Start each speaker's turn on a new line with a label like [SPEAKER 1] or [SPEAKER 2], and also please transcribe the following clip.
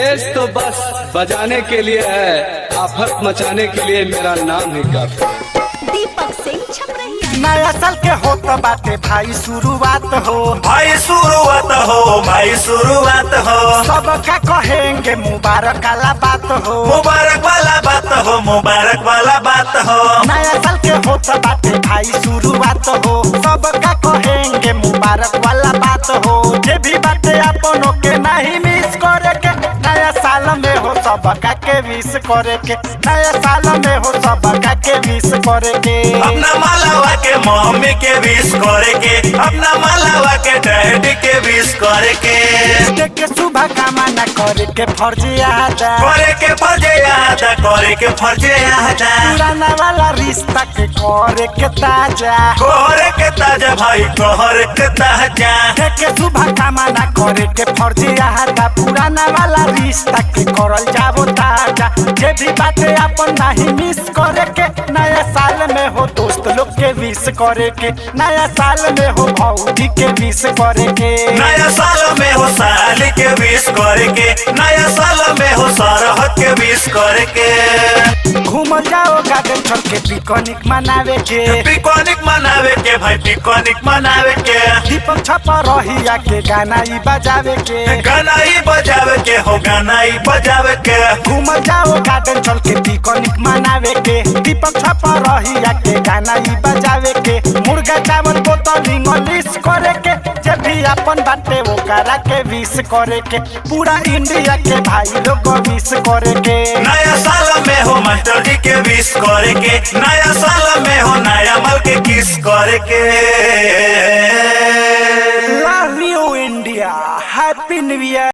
[SPEAKER 1] Base तो बस बजाने के लिए है, आफत मचाने के लिए मेरा नाम ही काफी।
[SPEAKER 2] दीपक सिंह छपरहिया।
[SPEAKER 3] नया साल के होत बाटे भाई शुरुआत हो,
[SPEAKER 4] भाई शुरुआत हो, भाई शुरुआत हो।
[SPEAKER 3] सबका कहेंगे मुबारक वाला बात हो,
[SPEAKER 4] मुबारक वाला बात हो, मुबारक वाला बात हो।
[SPEAKER 3] नया साल के होत बाटे भाई शुरुआत हो, सबका कहेंगे मुबारक वाला बात हो। जे भी बाटे अपनों के नहीं मिस करे के, नया साल में हो सबका के विश करे के, नया साल में हो सबका के विश करे के।
[SPEAKER 4] अपना मालावा के मम्मी के विश करे के, अपना मालावा के डैडी के विश करे के।
[SPEAKER 3] के शुभ कामना करे के फर्ज याद,
[SPEAKER 4] करे के फर्ज याद, करे के फर्ज याद।
[SPEAKER 3] पुराना वाला रिश्ता के करे के ताजा,
[SPEAKER 4] करे के ताजा भाई, करे के ताजा।
[SPEAKER 3] के शुभ कामना करे के फर्ज याद, पुराना वाला रिश्ता के करल जाबो ताजा। जे भी बातें अपन नहीं मिस करे के, नया साल में हो दोस्त लोग के विश करे के, नया साल में हो भौजी के विश करे के।
[SPEAKER 4] नया साल में हो साली के विश करे के, नया साल में हो सरहद के विश करे के।
[SPEAKER 3] घूम जाओ गार्डन चल के पिकनिक मनावे के,
[SPEAKER 4] पिकनिक मनावे के भाई, पिकनिक मनावे के।
[SPEAKER 3] दीपक छपरहिया के गाना ही बजावे के,
[SPEAKER 4] गाना ही बजावे के हो, गाना ही बजावे के।
[SPEAKER 3] घूम जाओ गार्डन चल के पिकनिक मनावे के, दीपक छपरहिया के गाना ही बजावे के। मुर्गा चावल बोतल इंग्लिश करे के, जब भी अपन बाटे वो करा के विश करे के। पूरा इंडिया के भाई लोग विश करे के।
[SPEAKER 4] नया साल में हो मास्टर जी के विश करे के, नया साल में हो नया माल के किस करे के।
[SPEAKER 3] Love you India, happy new year.